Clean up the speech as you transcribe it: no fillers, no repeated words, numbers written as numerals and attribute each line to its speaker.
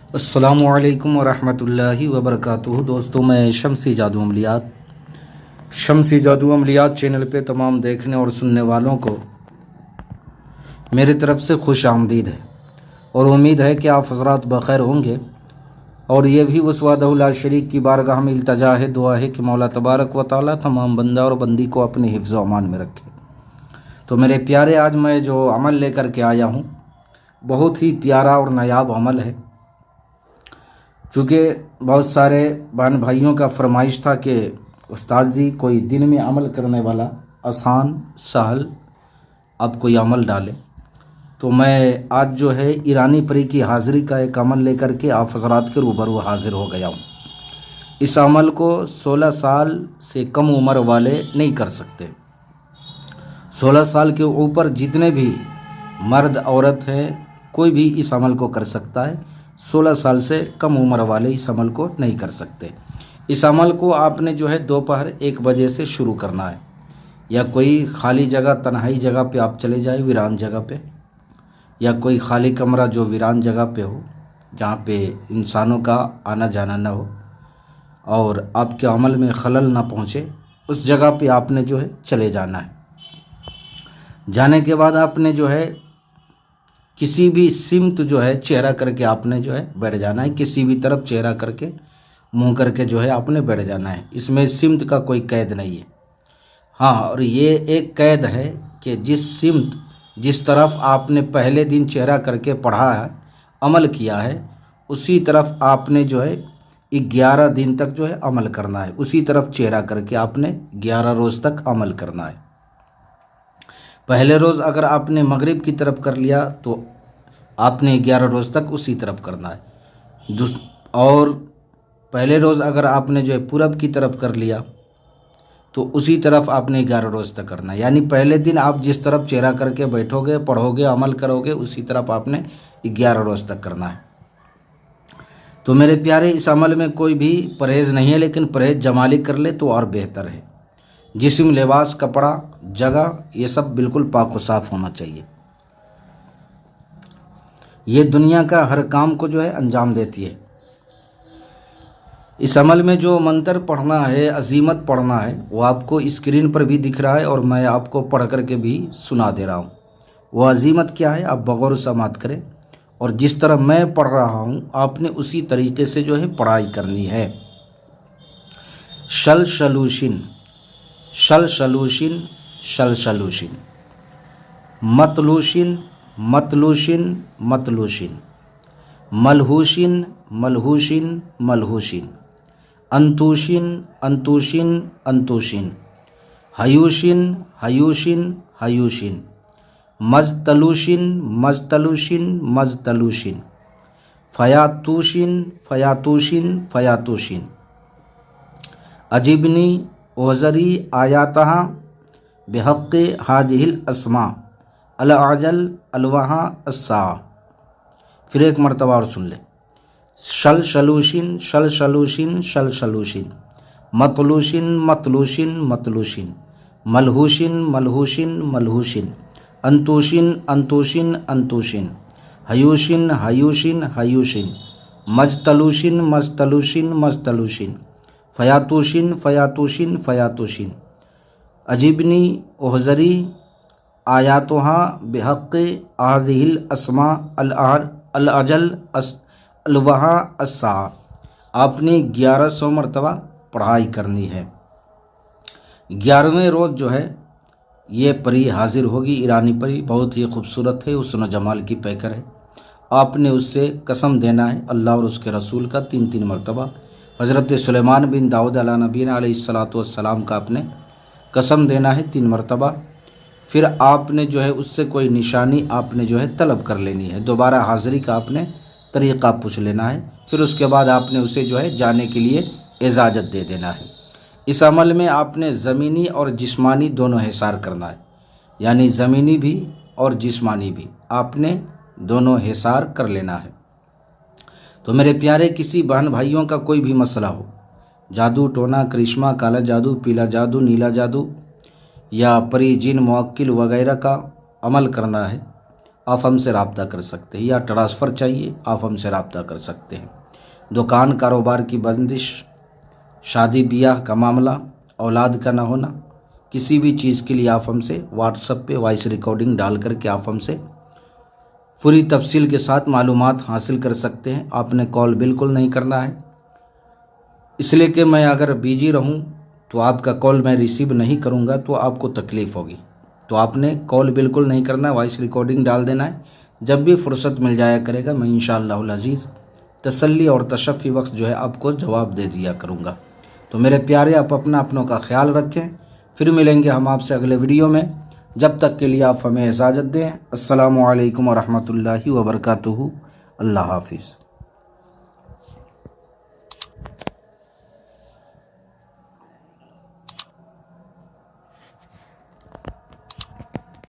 Speaker 1: السلام علیکم ورحمۃ اللہ وبرکاتہ۔ دوستوں، میں شمسی جادو عملیات چینل پہ تمام دیکھنے اور سننے والوں کو میری طرف سے خوش آمدید ہے، اور امید ہے کہ آپ حضرات بخیر ہوں گے۔ اور یہ بھی اس وحدہ لا شریک کی بارگاہ میں التجا ہے، دعا ہے کہ مولا تبارک و تعالیٰ تمام بندہ اور بندی کو اپنے حفظ و امان میں رکھے۔ تو میرے پیارے، آج میں جو عمل لے کر کے آیا ہوں بہت ہی پیارا اور نایاب عمل ہے، چونکہ بہت سارے بہن بھائیوں کا فرمائش تھا کہ استاد جی کوئی دن میں عمل کرنے والا آسان سہل اب کوئی عمل ڈالے، تو میں آج جو ہے ایرانی پری کی حاضری کا ایک عمل لے کر کے آپ حضرات کے روبرو حاضر ہو گیا ہوں۔ اس عمل کو 16 سال سے کم عمر والے نہیں کر سکتے۔ 16 سال کے اوپر جتنے بھی مرد عورت ہیں کوئی بھی اس عمل کو کر سکتا ہے، 16 سال سے کم عمر والے اس عمل کو نہیں کر سکتے۔ اس عمل کو آپ نے جو ہے دوپہر 1 بجے سے شروع کرنا ہے، یا کوئی خالی جگہ تنہائی جگہ پہ آپ چلے جائیں، ویران جگہ پہ، یا کوئی خالی کمرہ جو ویران جگہ پہ ہو جہاں پہ انسانوں کا آنا جانا نہ ہو اور آپ کے عمل میں خلل نہ پہنچے، اس جگہ پہ آپ نے جو ہے چلے جانا ہے۔ جانے کے بعد آپ نے جو ہے کسی بھی سمت جو ہے چہرہ کر کے آپ نے جو ہے بیٹھ جانا ہے، کسی بھی طرف چہرہ کر کے منہ کر کے جو ہے آپ نے بیٹھ جانا ہے۔ اس میں سمت کا کوئی قید نہیں ہے۔ ہاں، اور یہ ایک قید ہے کہ جس سمت جس طرف آپ نے پہلے دن چہرہ کر کے پڑھا ہے، عمل کیا ہے، اسی طرف آپ نے جو ہے 11 دن تک جو ہے عمل کرنا ہے، اسی طرف چہرہ کر کے آپ نے 11 روز تک عمل کرنا ہے۔ پہلے روز اگر آپ نے مغرب کی طرف کر لیا تو آپ نے 11 روز تک اسی طرف کرنا ہے، اور پہلے روز اگر آپ نے جو ہے پورب کی طرف کر لیا تو اسی طرف آپ نے 11 روز تک کرنا ہے۔ یعنی پہلے دن آپ جس طرف چہرہ کر کے بیٹھو گے، پڑھو گے، عمل کرو گے، اسی طرف آپ نے 11 روز تک کرنا ہے۔ تو میرے پیارے، اس عمل میں کوئی بھی پرہیز نہیں ہے، لیکن پرہیز جمالی کر لے تو اور بہتر ہے۔ جسم، لباس، کپڑا، جگہ، یہ سب بالکل پاک و صاف ہونا چاہیے۔ یہ دنیا کا ہر کام کو جو ہے انجام دیتی ہے۔ اس عمل میں جو منتر پڑھنا ہے، عزیمت پڑھنا ہے، وہ آپ کو اسکرین پر بھی دکھ رہا ہے اور میں آپ کو پڑھ کر کے بھی سنا دے رہا ہوں۔ وہ عزیمت کیا ہے آپ بغور سماعت کریں، اور جس طرح میں پڑھ رہا ہوں آپ نے اسی طریقے سے جو ہے پڑھائی کرنی ہے۔ شل شلوشن، شل شلوشن، شل شلوشن، متلوشن، متلوشن، متلوشن، ملہوشن، ملہوشن، ملہوشن، انتوشن، انتوشن، انتوشن، ہیوشن، ہیوشن، ہیوشن، مجتلوشن، مجتلوشن، مجتلوشن، فیاتوشن، فیاتوشن، فیاتوشن، عجبنی اوزری آیاتہ بحق ہاجہ الاسماء العجل الوہا الساعہ۔ پھر ایک مرتبہ اور سن لیں۔ شل شلوشن، شل شلوشن، شل شلوشن، متلوشن، متلوشن، متلوشن، ملہوشن، ملہوشن، ملہوشن، انتوشن، انتوشن، انتوشن، ہیوشن، ہیوشن، ہیوشن، مجتلوشن، مجتلوشن، مجتلوشن، فیاتوشن، فیاتوشن، فیاتوشن، عجبنی اوزری آیاتہا بحق ہذہ الاسماء العجل الوہا الساعہ۔ آپ نے 1100 مرتبہ پڑھائی کرنی ہے۔ 11ویں روز جو ہے یہ پری حاضر ہوگی، ایرانی پری، بہت ہی خوبصورت ہے، حسن و جمال کی پیکر ہے۔ آپ نے اس سے قسم دینا ہے اللہ اور اس کے رسول کا 3 مرتبہ۔ حضرت سلیمان بن داؤد علیہ نبینا علیہ الصلاۃ والسلام کا آپ نے قسم دینا ہے 3 مرتبہ۔ پھر آپ نے جو ہے اس سے کوئی نشانی آپ نے جو ہے طلب کر لینی ہے، دوبارہ حاضری کا آپ نے طریقہ پوچھ لینا ہے، پھر اس کے بعد آپ نے اسے جو ہے جانے کے لیے اجازت دے دینا ہے۔ اس عمل میں آپ نے زمینی اور جسمانی دونوں حصار کرنا ہے، یعنی زمینی بھی اور جسمانی بھی آپ نے دونوں حصار کر لینا ہے۔ تو میرے پیارے، کسی بہن بھائیوں کا کوئی بھی مسئلہ ہو، جادو ٹونا کرشمہ، کالا جادو، پیلا جادو، نیلا جادو، یا پری جن موکل وغیرہ کا عمل کرنا ہے، آپ ہم سے رابطہ کر سکتے ہیں، یا ٹرانسفر چاہیے آپ ہم سے رابطہ کر سکتے ہیں۔ دکان کاروبار کی بندش، شادی بیاہ کا معاملہ، اولاد کا نہ ہونا، کسی بھی چیز کے لیے آپ ہم سے واٹس ایپ پہ وائس ریکارڈنگ ڈال کر کے آپ ہم سے پوری تفصیل کے ساتھ معلومات حاصل کر سکتے ہیں۔ آپ نے کال بالکل نہیں کرنا ہے، اس لیے کہ میں اگر بیجی رہوں تو آپ کا کال میں ریسیو نہیں کروں گا تو آپ کو تکلیف ہوگی۔ تو آپ نے کال بالکل نہیں کرنا ہے، وائس ریکارڈنگ ڈال دینا ہے۔ جب بھی فرصت مل جایا کرے گا میں انشاءاللہ العزیز تسلی اور تشفی بخش جو ہے آپ کو جواب دے دیا کروں گا۔ تو میرے پیارے، آپ اپنوں کا خیال رکھیں، پھر ملیں گے ہم آپ سے اگلے ویڈیو میں۔ جب تک کے لیے آپ ہمیں اجازت دیں۔ السلام علیکم ورحمۃ اللہ وبرکاتہ۔ اللہ حافظ۔